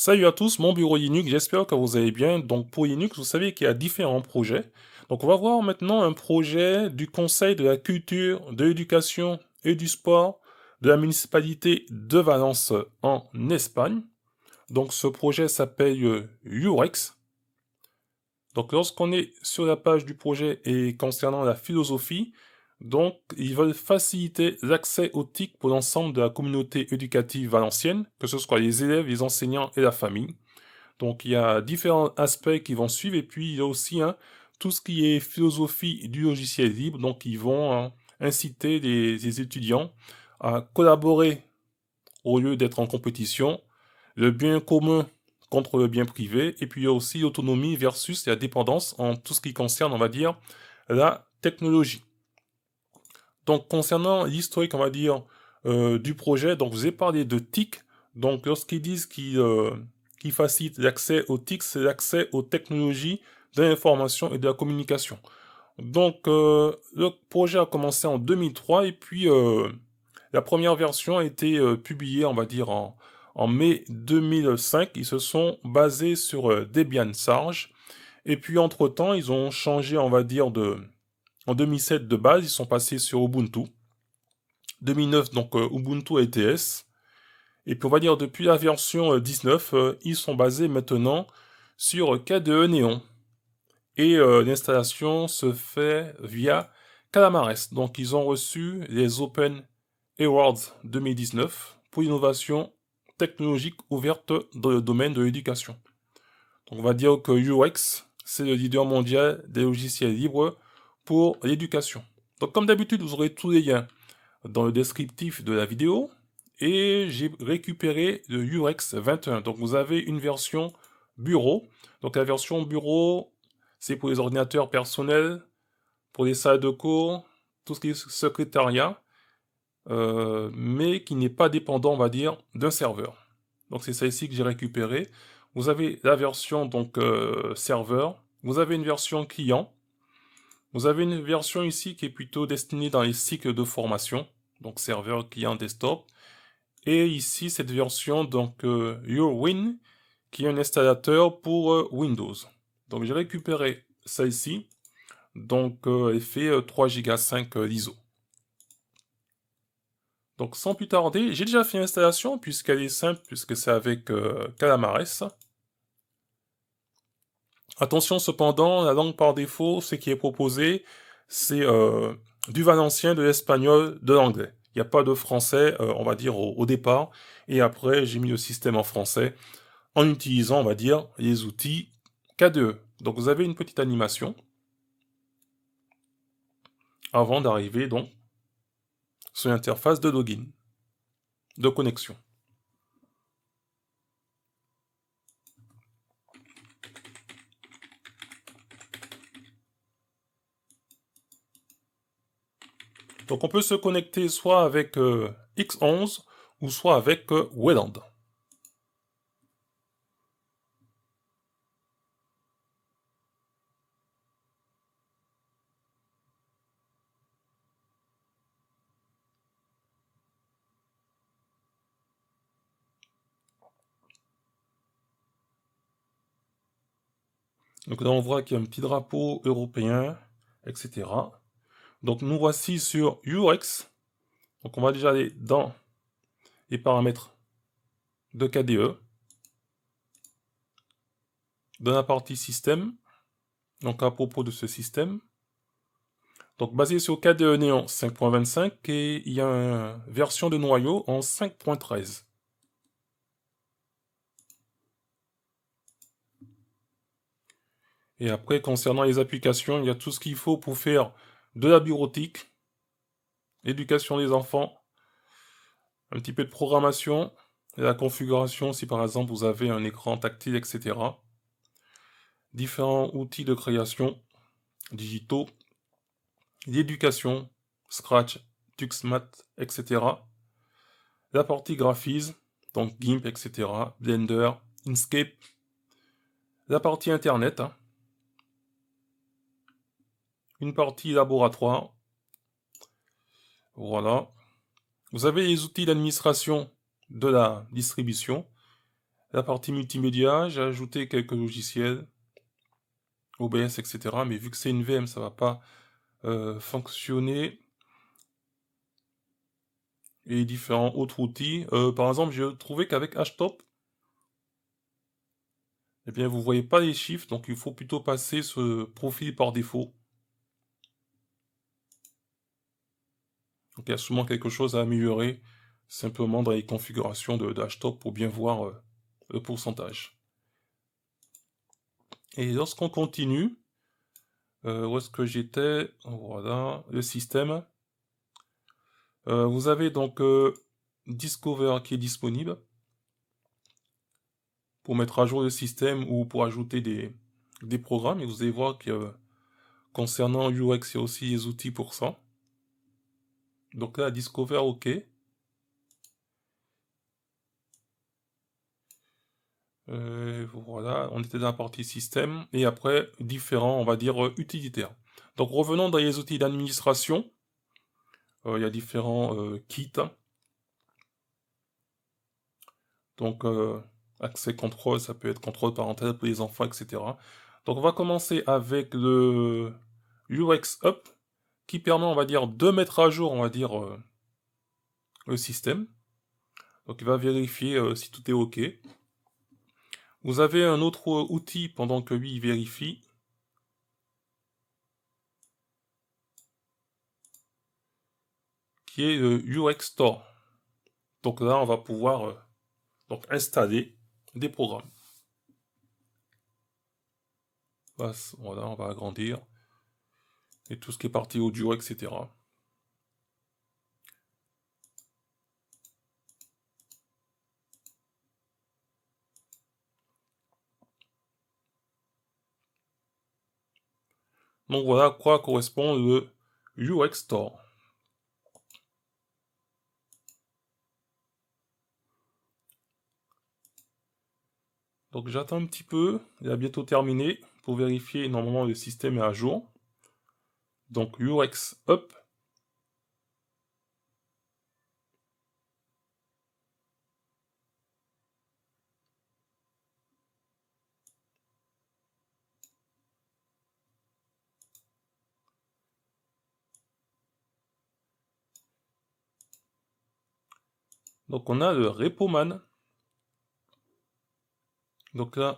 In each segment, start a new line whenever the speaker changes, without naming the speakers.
Salut à tous, mon bureau Linux, j'espère que vous allez bien. Donc pour Linux, vous savez qu'il y a différents projets. Donc on va voir maintenant un projet du Conseil de la culture, de l'éducation et du sport de la municipalité de Valence en Espagne. Donc ce projet s'appelle UREX. Donc lorsqu'on est sur la page du projet et concernant la philosophie, donc ils veulent faciliter l'accès aux TIC pour l'ensemble de la communauté éducative valencienne, que ce soit les élèves, les enseignants et la famille. Donc il y a différents aspects qui vont suivre et puis il y a aussi tout ce qui est philosophie du logiciel libre. Donc ils vont inciter les étudiants à collaborer au lieu d'être en compétition, le bien commun contre le bien privé et puis il y a aussi l'autonomie versus la dépendance en tout ce qui concerne, on va dire, la technologie. Donc concernant l'historique, on va dire, du projet, donc je vous ai parlé de TIC. Donc lorsqu'ils disent qu'ils facilitent l'accès aux TIC, c'est l'accès aux technologies de l'information et de la communication. Donc le projet a commencé en 2003 et puis la première version a été publiée, on va dire, en mai 2005. Ils se sont basés sur Debian Sarge. Et puis entre-temps, ils ont changé, on va dire, en 2007 de base, ils sont passés sur Ubuntu. 2009, donc Ubuntu LTS. Et puis on va dire depuis la version 19, ils sont basés maintenant sur KDE Neon. Et l'installation se fait via Calamares. Donc ils ont reçu les Open Awards 2019 pour l'innovation technologique ouverte dans le domaine de l'éducation. Donc on va dire que UX, c'est le leader mondial des logiciels libres pour l'éducation. Donc comme d'habitude, vous aurez tous les liens dans le descriptif de la vidéo et j'ai récupéré le UX 21. Donc vous avez une version bureau. Donc la version bureau, c'est pour les ordinateurs personnels, pour les salles de cours, tout ce qui est secrétariat, mais qui n'est pas dépendant, on va dire, d'un serveur. Donc c'est ça ici que j'ai récupéré. Vous avez la version donc serveur, vous avez une version client, vous avez une version ici qui est plutôt destinée dans les cycles de formation, donc serveur, client, desktop. Et ici, cette version, donc UrWin, qui est un installateur pour Windows. Donc j'ai récupéré ça ici. Donc elle fait 3 Go 5 l'ISO. Donc sans plus tarder, j'ai déjà fait l'installation puisqu'elle est simple, puisque c'est avec Calamares. Attention cependant, la langue par défaut, ce qui est proposé, c'est du valencien, de l'espagnol, de l'anglais. Il n'y a pas de français, on va dire, au départ. Et après, j'ai mis le système en français en utilisant, on va dire, les outils KDE. Donc vous avez une petite animation avant d'arriver donc sur l'interface de login, de connexion. Donc on peut se connecter soit avec X11 ou soit avec Wayland. Donc là on voit qu'il y a un petit drapeau européen, etc. Donc nous voici sur UX. Donc on va déjà aller dans les paramètres de KDE. Dans la partie système, donc à propos de ce système, donc basé sur KDE Neon 5.25 et il y a une version de noyau en 5.13. Et après, concernant les applications, il y a tout ce qu'il faut pour faire de la bureautique, éducation des enfants, un petit peu de programmation, et la configuration si par exemple vous avez un écran tactile, etc. Différents outils de création digitaux, l'éducation, Scratch, TuxMat, etc. La partie graphisme, donc GIMP, etc. Blender, Inkscape. La partie internet, une partie laboratoire. Voilà. Vous avez les outils d'administration de la distribution, La partie multimédia, j'ai ajouté quelques logiciels, OBS, etc. Mais vu que c'est une VM, ça va pas fonctionner. Et différents autres outils. Par exemple, j'ai trouvé qu'avec Htop, eh bien, vous voyez pas les chiffres, donc il faut plutôt passer ce profil par défaut. Donc il y a sûrement quelque chose à améliorer, simplement dans les configurations de Htop pour bien voir le pourcentage. Et lorsqu'on continue, où est-ce que j'étais? Voilà, le système. Vous avez donc Discover qui est disponible pour mettre à jour le système ou pour ajouter des programmes. Et vous allez voir que concernant UX, il y a aussi les outils pour ça. Donc là, Discover, OK. Voilà, on était dans la partie système. Et après, différents, on va dire, utilitaires. Donc revenons dans les outils d'administration. Il y a différents kits. Donc, accès contrôle, ça peut être contrôle parental pour les enfants, etc. Donc on va commencer avec le UX Up, qui permet, on va dire, de mettre à jour, on va dire, le système. Donc il va vérifier si tout est OK. Vous avez un autre outil pendant que lui il vérifie. Qui est le UX Store. Donc là, on va pouvoir donc installer des programmes. Voilà, on va agrandir. Et tout ce qui est partie audio, etc. Donc voilà à quoi correspond le UX Store. Donc j'attends un petit peu, il a bientôt terminé, pour vérifier normalement le système est à jour. Donc UX Up. Donc on a le Repoman. Donc là,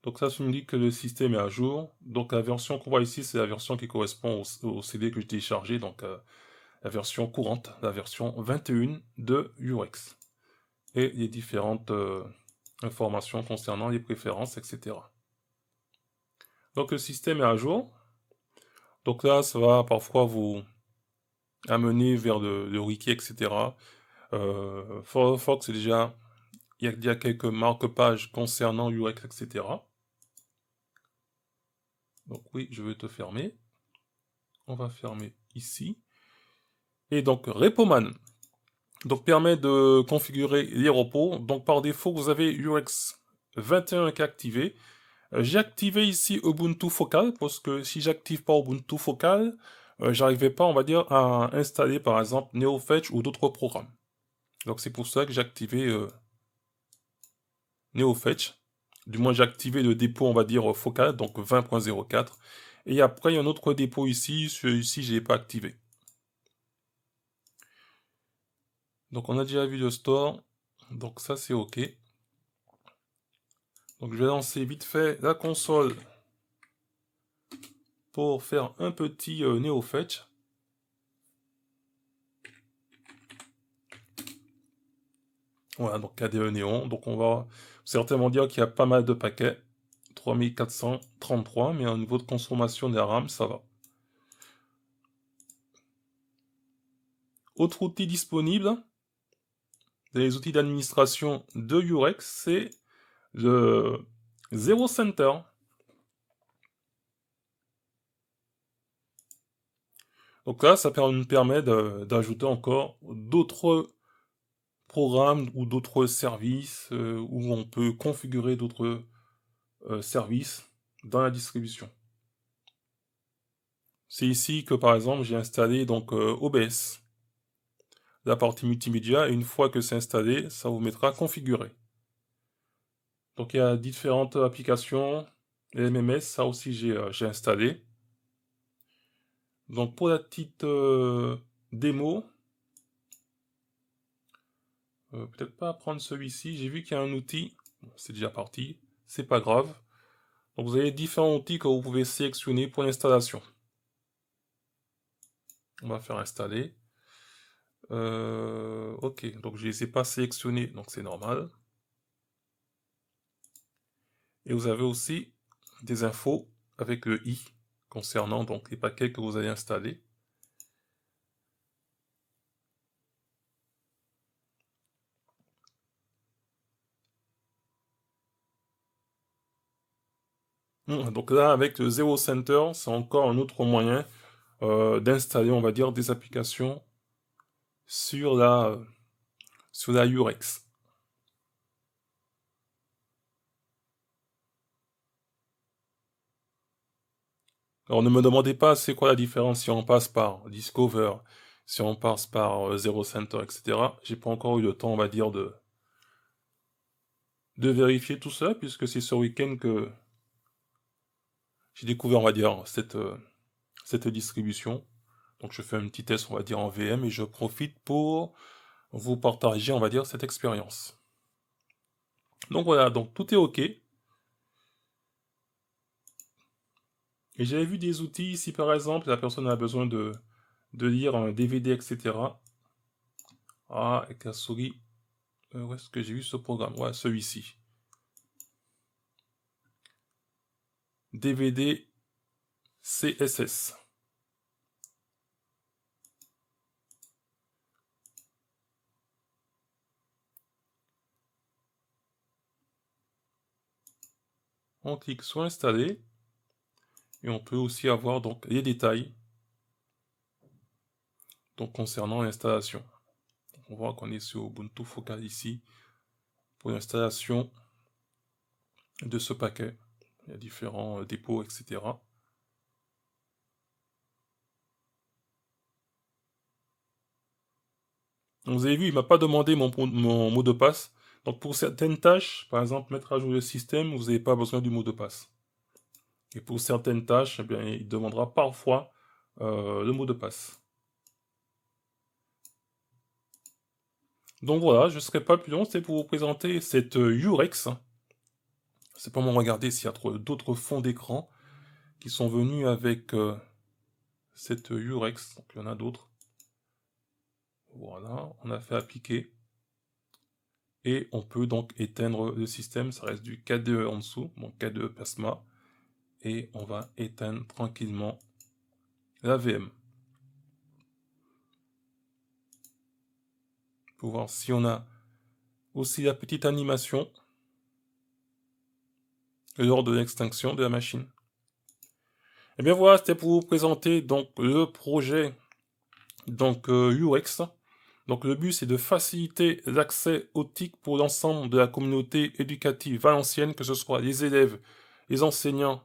donc ça me dit que le système est à jour. Donc la version qu'on voit ici, c'est la version qui correspond au CD que j'ai téléchargé, donc la version courante, la version 21 de UX. Et les différentes informations concernant les préférences, etc. Donc le système est à jour. Donc là, ça va parfois vous amener vers le wiki, etc. Firefox, déjà, il y a quelques marque-pages concernant UX, etc. Donc oui, je vais te fermer. On va fermer ici. Et donc Repoman donc, permet de configurer les repos. Donc par défaut, vous avez UX 21 qui est activé. J'ai activé ici Ubuntu Focal parce que si j'active pas Ubuntu Focal, j'arrivais pas, on va dire, à installer par exemple NeoFetch ou d'autres programmes. Donc c'est pour ça que j'ai activé NeoFetch. Du moins j'ai activé le dépôt, on va dire, Focal, donc 20.04. Et après, il y a un autre dépôt ici, celui-ci, je l'ai pas activé. Donc on a déjà vu le store, donc ça c'est OK. Donc je vais lancer vite fait la console pour faire un petit NeoFetch. Voilà, donc KDE Néon. Donc on va certainement dire qu'il y a pas mal de paquets. 3433, mais au niveau de consommation de la RAM, ça va. Autre outil disponible, les outils d'administration de UX, c'est le Zero Center. Donc là, ça me permet d'ajouter encore d'autres programmes ou d'autres services où on peut configurer d'autres services dans la distribution. C'est ici que par exemple j'ai installé donc OBS, la partie multimédia, et une fois que c'est installé, ça vous mettra configurer. Donc il y a différentes applications, les MMS, ça aussi j'ai installé. Donc pour la petite démo, peut-être pas prendre celui-ci, j'ai vu qu'il y a un outil, bon, c'est déjà parti, c'est pas grave. Donc vous avez différents outils que vous pouvez sélectionner pour l'installation. On va faire installer. Ok, donc je ne les ai pas sélectionnés, donc c'est normal. Et vous avez aussi des infos avec le i concernant donc les paquets que vous allez installer. Donc là, avec le Zero Center, c'est encore un autre moyen d'installer, on va dire, des applications sur la Urex. Alors ne me demandez pas c'est quoi la différence si on passe par Discover, si on passe par Zero Center, etc. J'ai pas encore eu le temps, on va dire, de vérifier tout ça, puisque c'est ce week-end que j'ai découvert, on va dire, cette distribution. Donc je fais un petit test, on va dire, en VM, et je profite pour vous partager, on va dire, cette expérience. Donc voilà, donc tout est OK. Et j'avais vu des outils, si par exemple la personne a besoin de lire un DVD, etc. Ah, avec la souris, où est-ce que j'ai vu ce programme? Ouais, celui-ci. DVD CSS. On clique sur installer et on peut aussi avoir donc les détails donc concernant l'installation. On voit qu'on est sur Ubuntu Focal ici pour l'installation de ce paquet. Il y a différents dépôts, etc. Donc vous avez vu, il m'a pas demandé mon mot de passe. Donc pour certaines tâches, par exemple mettre à jour le système, vous n'avez pas besoin du mot de passe. Et pour certaines tâches, eh bien, il demandera parfois le mot de passe. Donc voilà, je ne serai pas plus long, c'est pour vous présenter cette Urex. C'est pour me regarder s'il y a d'autres fonds d'écran qui sont venus avec cette Urex. Donc il y en a d'autres. Voilà, on a fait appliquer. Et on peut donc éteindre le système, ça reste du KDE en dessous, donc KDE Plasma. Et on va éteindre tranquillement la VM. Pour voir si on a aussi la petite animation lors de l'extinction de la machine. Et bien voilà, c'était pour vous présenter donc le projet donc UX. Donc le but c'est de faciliter l'accès au TIC pour l'ensemble de la communauté éducative valencienne, que ce soit les élèves, les enseignants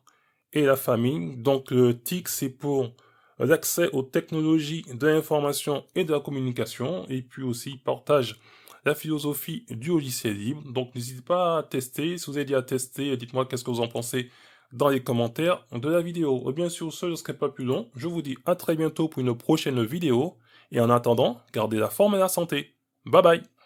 et la famille. Donc le TIC c'est pour l'accès aux technologies de l'information et de la communication, et puis aussi partage la philosophie du logiciel libre. Donc n'hésitez pas à tester, si vous avez déjà testé, dites-moi qu'est-ce que vous en pensez dans les commentaires de la vidéo. Et bien sûr, ce ne serait pas plus long, je vous dis à très bientôt pour une prochaine vidéo, et en attendant, gardez la forme et la santé. Bye bye.